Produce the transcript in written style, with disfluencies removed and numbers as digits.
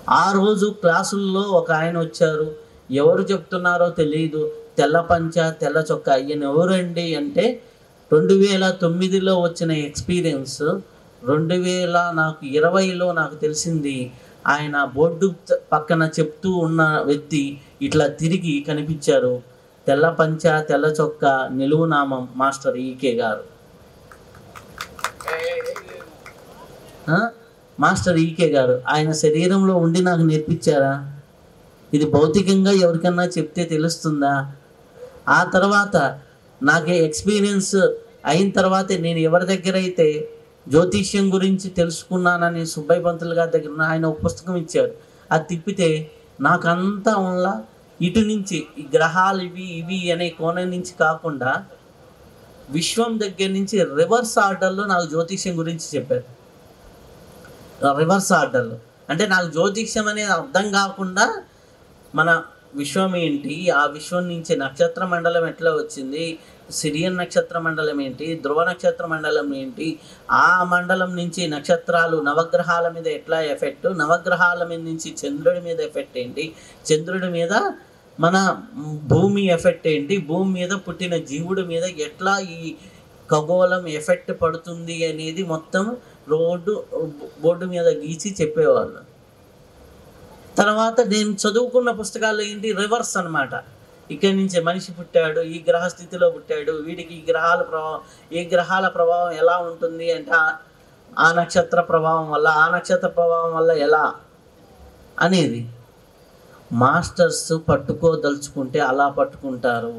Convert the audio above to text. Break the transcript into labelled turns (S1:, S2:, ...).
S1: ఆ రోజు క్లాసుల్లో ఒక ఆయన వచ్చారు. ఎవరు చెప్తున్నారో తెలీదు. తెల్ల పంచ, తెల్ల చొక్కా. ఈయన ఎవరండి అంటే 2009లో వచ్చిన ఎక్స్‌పీరియన్స్ 2020లో నాకు తెలిసింది. ఆయన బోర్డు పక్కన చెప్తూ ఉన్న వ్యక్తి ఇట్లా తిరిగి కనిపించారు. తెల్ల పంచ, తెల్ల చొక్కా, నిలువు నామం మాస్టర్ ఈకే గారు. మాస్టర్ ఈకే గారు ఆయన శరీరంలో ఉండి నాకు నేర్పించారా? ఇది భౌతికంగా ఎవరికన్నా చెప్తే తెలుస్తుందా? ఆ తర్వాత నాకు ఎక్స్పీరియన్స్ అయిన తర్వాతే నేను ఎవరి దగ్గర అయితే జ్యోతిష్యం గురించి తెలుసుకున్నానని సుబ్బయ్య పంతులు గారి దగ్గర ఆయన ఒక పుస్తకం ఇచ్చారు. అది తిప్పితే నాకంతా వల్ల ఇటు నుంచి ఈ గ్రహాలు ఇవి ఇవి అనే కోణం నుంచి కాకుండా విశ్వం దగ్గర నుంచి రివర్స్ ఆర్డర్లో నాకు జ్యోతిష్యం గురించి చెప్పారు. రివర్స్ ఆర్డర్లో అంటే నాకు జ్యోతిష్యం అనేది అర్థం కాకుండా మన విశ్వం ఏంటి, ఆ విశ్వం నుంచి నక్షత్ర మండలం ఎట్లా వచ్చింది, సిరియన్ నక్షత్ర మండలం ఏంటి, ధ్రువ నక్షత్ర మండలం ఏంటి, ఆ మండలం నుంచి నక్షత్రాలు నవగ్రహాల మీద ఎట్లా ఎఫెక్ట్, నవగ్రహాల మీద నుంచి చంద్రుడి మీద ఎఫెక్ట్ ఏంటి, చంద్రుడి మీద మన భూమి ఎఫెక్ట్ ఏంటి, భూమి మీద పుట్టిన జీవుడి మీద ఎట్లా ఈ ఖగోళం ఎఫెక్ట్ పడుతుంది అనేది మొత్తం బోర్డు మీద గీసి చెప్పేవాళ్ళు. తర్వాత నేను చదువుకున్న పుస్తకాలు ఏంటి రివర్స్ అనమాట. ఇక్కడి నుంచి మనిషి పుట్టాడు, ఈ గ్రహ స్థితిలో పుట్టాడు, వీడికి ఈ గ్రహాల ప్రభావం ఎలా ఉంటుంది అంటే ఆ నక్షత్ర ప్రభావం వల్ల ఎలా అనేది మాస్టర్స్ పట్టుకోదలుచుకుంటే అలా పట్టుకుంటారు.